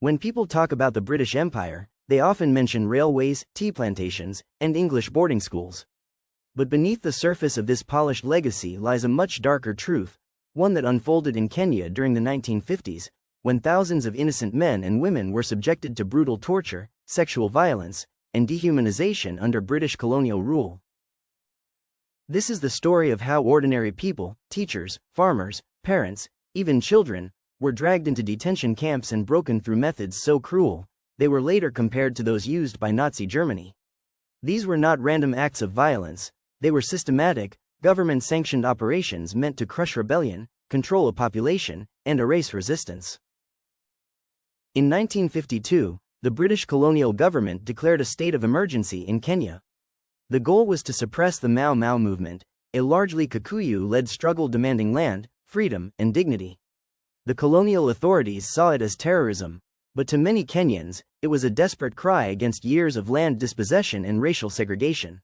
When people talk about the British Empire, they often mention railways, tea plantations, and English boarding schools. But beneath the surface of this polished legacy lies a much darker truth, one that unfolded in Kenya during the 1950s, when thousands of innocent men and women were subjected to brutal torture, sexual violence, and dehumanization under British colonial rule. This is the story of how ordinary people, teachers, farmers, parents, even children, were dragged into detention camps and broken through methods so cruel, they were later compared to those used by Nazi Germany. These were not random acts of violence, they were systematic, government-sanctioned operations meant to crush rebellion, control a population, and erase resistance. In 1952, the British colonial government declared a state of emergency in Kenya. The goal was to suppress the Mau Mau movement, a largely Kikuyu-led struggle demanding land, freedom, and dignity. The colonial authorities saw it as terrorism, but to many Kenyans, it was a desperate cry against years of land dispossession and racial segregation.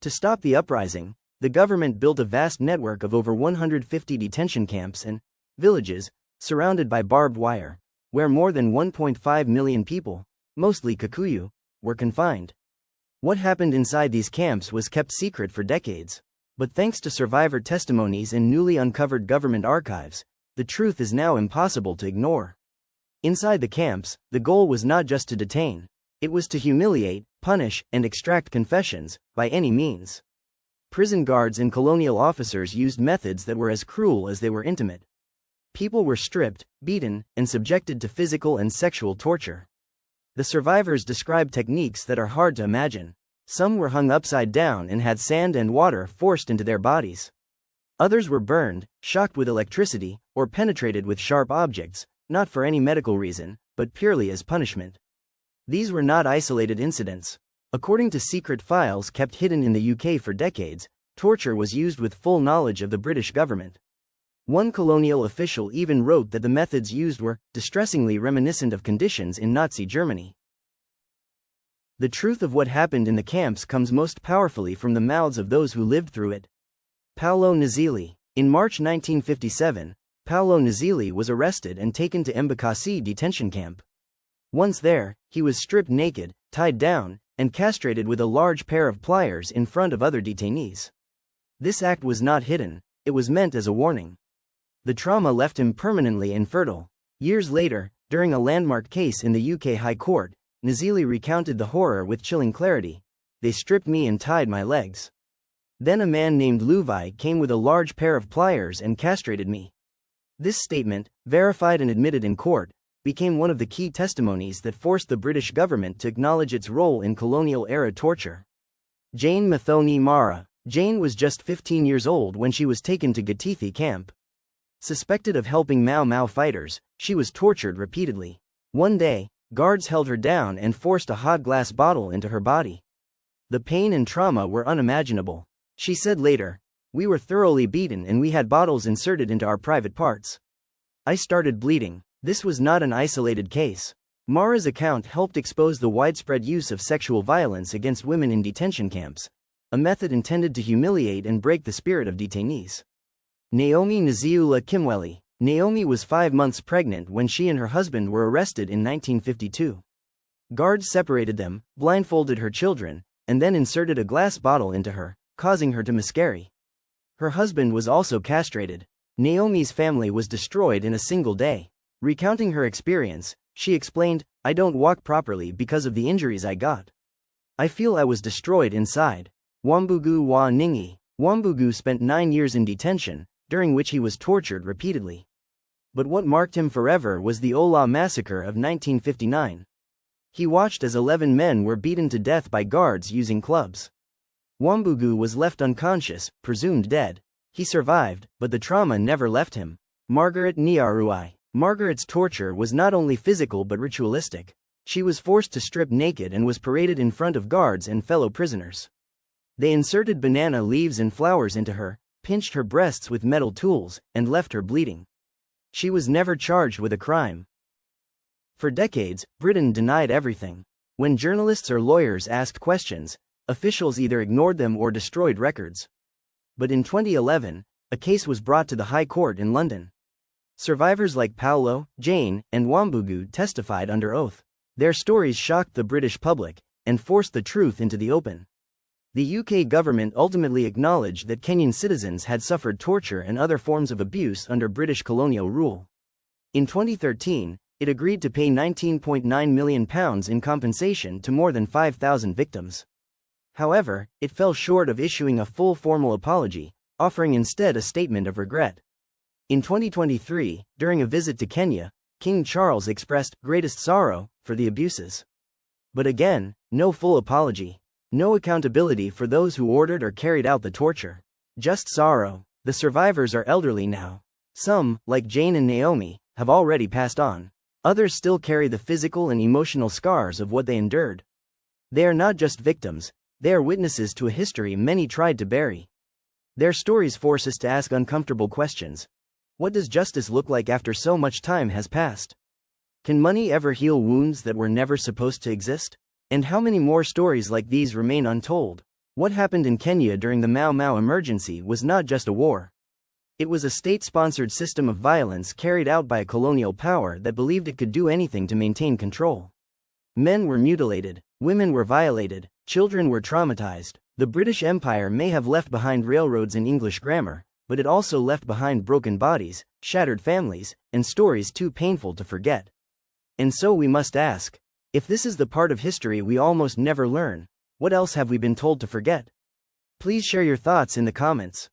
To stop the uprising, the government built a vast network of over 150 detention camps and villages, surrounded by barbed wire, where more than 1.5 million people, mostly Kikuyu, were confined. What happened inside these camps was kept secret for decades, but thanks to survivor testimonies and newly uncovered government archives, the truth is now impossible to ignore. Inside the camps, the goal was not just to detain, it was to humiliate, punish, and extract confessions, by any means. Prison guards and colonial officers used methods that were as cruel as they were intimate. People were stripped, beaten, and subjected to physical and sexual torture. The survivors described techniques that are hard to imagine. Some were hung upside down and had sand and water forced into their bodies. Others were burned, shocked with electricity, or penetrated with sharp objects, not for any medical reason, but purely as punishment. These were not isolated incidents. According to secret files kept hidden in the UK for decades, torture was used with full knowledge of the British government. One colonial official even wrote that the methods used were distressingly reminiscent of conditions in Nazi Germany. The truth of what happened in the camps comes most powerfully from the mouths of those who lived through it. Paulo Nzili. In March 1957, Paulo Nzili was arrested and taken to Embakasi detention camp. Once there, he was stripped naked, tied down, and castrated with a large pair of pliers in front of other detainees. This act was not hidden, it was meant as a warning. The trauma left him permanently infertile. Years later, during a landmark case in the UK High Court, Nzili recounted the horror with chilling clarity. "They stripped me and tied my legs. Then a man named Luvai came with a large pair of pliers and castrated me." This statement, verified and admitted in court, became one of the key testimonies that forced the British government to acknowledge its role in colonial-era torture. Jane Muthoni Mara. Jane was just 15 years old when she was taken to Gatithi camp. Suspected of helping Mau Mau fighters, she was tortured repeatedly. One day, guards held her down and forced a hot glass bottle into her body. The pain and trauma were unimaginable. She said later, "We were thoroughly beaten and we had bottles inserted into our private parts. I started bleeding." This was not an isolated case. Mara's account helped expose the widespread use of sexual violence against women in detention camps, a method intended to humiliate and break the spirit of detainees. Naomi Nziula Kimweli. Naomi was 5 months pregnant when she and her husband were arrested in 1952. Guards separated them, blindfolded her children, and then inserted a glass bottle into her, causing her to miscarry. Her husband was also castrated. Naomi's family was destroyed in a single day. Recounting her experience, she explained, "I don't walk properly because of the injuries I got. I feel I was destroyed inside." Wambugu wa Ningi. Wambugu spent 9 years in detention, during which he was tortured repeatedly. But what marked him forever was the Ola massacre of 1959. He watched as 11 men were beaten to death by guards using clubs. Wambugu was left unconscious, presumed dead. He survived, but the trauma never left him. Margaret Niarui. Margaret's torture was not only physical but ritualistic. She was forced to strip naked and was paraded in front of guards and fellow prisoners. They inserted banana leaves and flowers into her, pinched her breasts with metal tools, and left her bleeding. She was never charged with a crime. For decades, Britain denied everything. When journalists or lawyers asked questions, officials either ignored them or destroyed records. But in 2011, a case was brought to the High Court in London. Survivors like Paulo, Jane, and Wambugu testified under oath. Their stories shocked the British public and forced the truth into the open. The UK government ultimately acknowledged that Kenyan citizens had suffered torture and other forms of abuse under British colonial rule. In 2013, it agreed to pay £19.9 million in compensation to more than 5,000 victims. However, it fell short of issuing a full formal apology, offering instead a statement of regret. In 2023, during a visit to Kenya, King Charles expressed greatest sorrow for the abuses. But again, no full apology. No accountability for those who ordered or carried out the torture. Just sorrow. The survivors are elderly now. Some, like Jane and Naomi, have already passed on. Others still carry the physical and emotional scars of what they endured. They are not just victims, they are witnesses to a history many tried to bury. Their stories force us to ask uncomfortable questions. What does justice look like after so much time has passed? Can money ever heal wounds that were never supposed to exist? And how many more stories like these remain untold? What happened in Kenya during the Mau Mau emergency was not just a war. It was a state-sponsored system of violence carried out by a colonial power that believed it could do anything to maintain control. Men were mutilated, women were violated, children were traumatized. The British Empire may have left behind railroads and English grammar, but it also left behind broken bodies, shattered families, and stories too painful to forget. And so we must ask, if this is the part of history we almost never learn, what else have we been told to forget? Please share your thoughts in the comments.